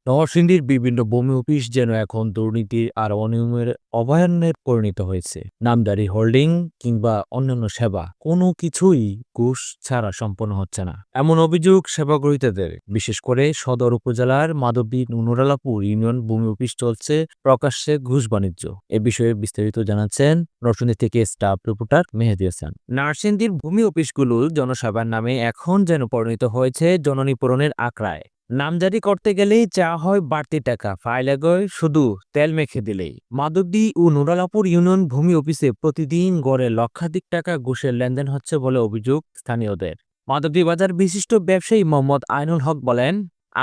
নরসিংদীর বিভিন্ন ভূমি অফিস যেন এখন দুর্নীতি আর অনিয়মের অভয়ারণ্যে পরিণত হয়েছে। নামজারি হোল্ডিং কিংবা অন্যান্য সেবা কোনো কিছুই ঘুষ ছাড়া সম্পন্ন হচ্ছে না, এমন অভিযোগ সেবাগ্রহীতাদের। বিশেষ করে সদর উপজেলার মাধবদী নুরালাপুর ইউনিয়ন ভূমি অফিস চলছে প্রকাশ্যে ঘুষ বাণিজ্য। এ বিষয়ে বিস্তারিত জানাচ্ছেন নরসিংদী থেকে স্টাফ রিপোর্টার মেহেদী হাসান। নরসিংদীর ভূমি অফিসগুলো জনসেবার নামে এখন যেন পরিণত হয়েছে জননী পূরণের আখড়ায়। নামজারি করতে গেলেই চা হয় বাড়তি টাকা, ফাইল এগোয় শুধু তেল মেখে দিলেই। মাধবদী ও নুরালাপুর ইউনিয়ন ভূমি অফিসে প্রতিদিন গড়ে লক্ষাধিক টাকা ঘুষের লেনদেন হচ্ছে বলে অভিযোগ স্থানীয়দের। মাধবদী বাজার বিশিষ্ট ব্যবসায়ী মোহাম্মদ আইনুল হক বলেন,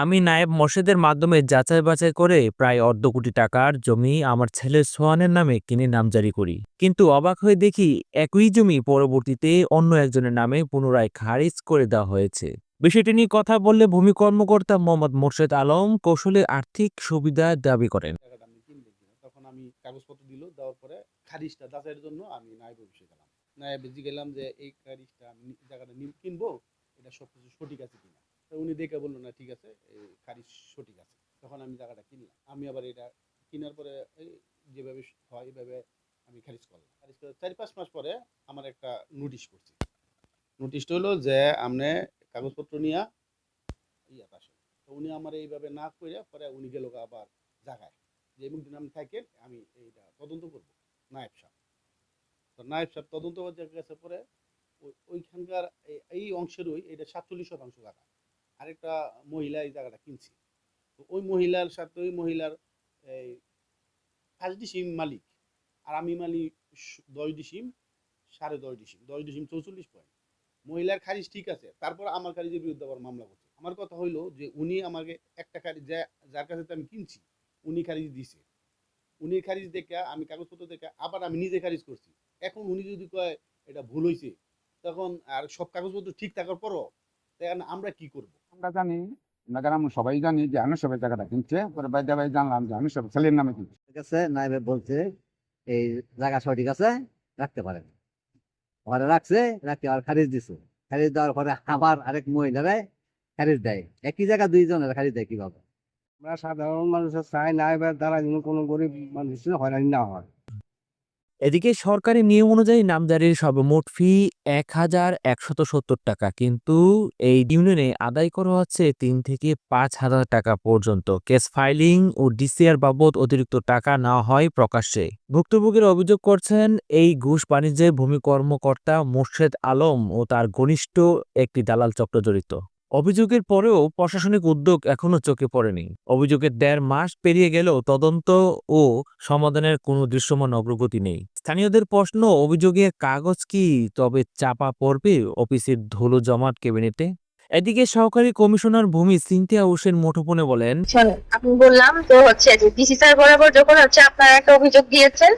আমি নায়েব মোর্শেদের মাধ্যমে যাচাই বাছাই করে প্রায় অর্ধ কোটি টাকার জমি আমার ছেলে সোহানের নামে কিনে নামজারি করি, কিন্তু অবাক হয়ে দেখি একই জমি পরবর্তীতে অন্য একজনের নামে পুনরায় খারিজ করে দেওয়া হয়েছে। বিষয়টি নিয়ে কথা বললে ভূমি কর্মকর্তা মোহাম্মদ মোর্শেদ আলম কৌশলে আর্থিক সুবিধা দাবি করেন। জায়গাটা আপনি কিনবেন কিনা, তখন আমি কাগজপত্র দিল, দেওয়ার পরে খারিজটা যাচাইয়ের জন্য আমি নায়েব অফিসে গেলাম। নায়েব জি গেলাম যে এই খারিজটা আমি জায়গাটা কিনবো, এটা সবকিছু সঠিক আছে কিনা। তো উনি দেখে বললো না ঠিক আছে, এই খারিজ সঠিক আছে। তখন আমি জায়গাটা কিনলাম। আমি আবার এটা কেনার পরে এই যেভাবে হয় এইভাবে আমি খারিজ করলাম। খারিজ করে 4-5 মাস পরে আমার একটা নোটিশ করছে। নোটিশটা হলো যে আপনি কাগজপত্র নিয়ে ইয়াত আসেন। তো উনি আমার এইভাবে না করে পরে উনি গেল আবার জায়গায় যে এমন দিন আমি থাকেন, আমি এইটা তদন্ত করবো। নায়েব সাহেব, তো নায়েব সাহেব তদন্ত গেছে পরে ওইখানকার এই অংশেরই এটা 47% জায়গা আরেকটা মহিলা এই জায়গাটা কিনছে। তো ওই মহিলার সাথে ওই মহিলার এই 5 ডিসিম মালিক, আর আমি মালিক 10 ডিসিম, 10.5 ডিসিম, 10 ডিসিম 44 পয়েন্ট। মহিলার খারিজ ঠিক আছে, তারপর আমার খারিজের বিরুদ্ধে আবার মামলা করছে। আমার কথা হইলো যে উনি আমাকে একটা খারিজ যার কাছে আমি কিনছি উনি খারিজ দিছে, উনি খারিজ দেখে আমি কাগজপত্র দেখে আবার আমি নিজে খারিজ করছি। এখন উনি যদি কয় এটা ভুল হয়েছে, তখন আর সব কাগজপত্র ঠিক থাকার পরও তখন আমরা কি করব? আমরা জানি না, কারণ আমরা সবাই জানি যে আনুষ সবাই জায়গাটা কিনছে, পরে বাইদা ভাই জানলাম যে আনুষ সবাই ছেলের নামে কিনছে। ঠিক আছে, নাইবে বলছে এই জায়গা সঠিক আছে, রাখতে পারেন। ঘরে রাখছে, রাখতে আবার খারিজ দিছে। খারিজ দেওয়ার পরে আবার আরেক মহিলারে খারিজ দেয়। একই জায়গা দুইজনের খারিজ দেয় কিভাবে? আমরা সাধারণ মানুষের চাই না এবার দ্বারা যেন কোনো গরিব মানুষের হয়রানি না হয়। এদিকে সরকারি নিয়ম অনুযায়ী নামজারির সর্বমোট ফি ১,১৭০ টাকা, কিন্তু এই ইউনিয়নে আদায় করা হচ্ছে ৩ থেকে ৫,০০০ টাকা পর্যন্ত। কেস ফাইলিং ও ডিসিআর বাবদ অতিরিক্ত টাকা নেওয়া হয় প্রকাশ্যে। ভুক্তভোগীরা অভিযোগ করছেন, এই ঘুষ বাণিজ্যে ভূমি কর্মকর্তা মোর্শেদ আলম ও তার ঘনিষ্ঠ একটি দালাল চক্র জড়িত। অভিযোগের পরেও প্রশাসনিক উদ্যোগ এখনো চোখে পড়েনি। অভিযোগের ১.৫ মাস পেরিয়ে গেলেও তদন্ত ও সমাধানের কোনো দৃশ্যমান অগ্রগতি নেই। স্থানীয়দের প্রশ্ন, অভিযোগের কাগজ কি তবে চাপা পড়বে অফিসের ধুলো জমাট ক্যাবিনেটে? এদিকে সহকারী কমিশনার ভূমি সিনথিয়া হোসেন মুঠোফোনে বলেন, আপনি বললাম তো হচ্ছে যে ডিসি স্যার বরাবর যখন হচ্ছে আপনারা একটা অভিযোগ দিয়েছেন,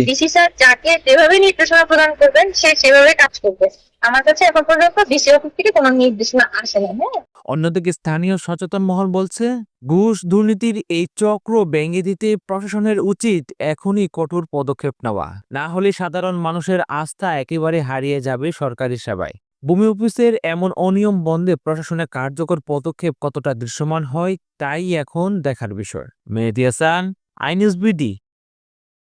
ডিসি স্যার যাকে যেভাবে নির্দেশনা প্রদান করবেন সে সেভাবে কাজ করবে। আমার কাছে এখন পর্যন্ত ডিসি অফিস থেকে কোনো নির্দেশনা আসে না। হ্যাঁ, অন্যদিকে স্থানীয় সচেতন মহল বলছে, ঘুষ দুর্নীতির এই চক্র ভেঙে দিতে প্রশাসনের উচিত এখনই কঠোর পদক্ষেপ নেওয়া, না হলে সাধারণ মানুষের আস্থা একেবারে হারিয়ে যাবে সরকারি সেবায়। ভূমি অফিসের এমন অনিয়ম বন্ধে প্রশাসনের কার্যকর পদক্ষেপ কতটা দৃশ্যমান হয় তাই এখন দেখার বিষয়। মেহেদী হাসান, আই নিউজ বিডি।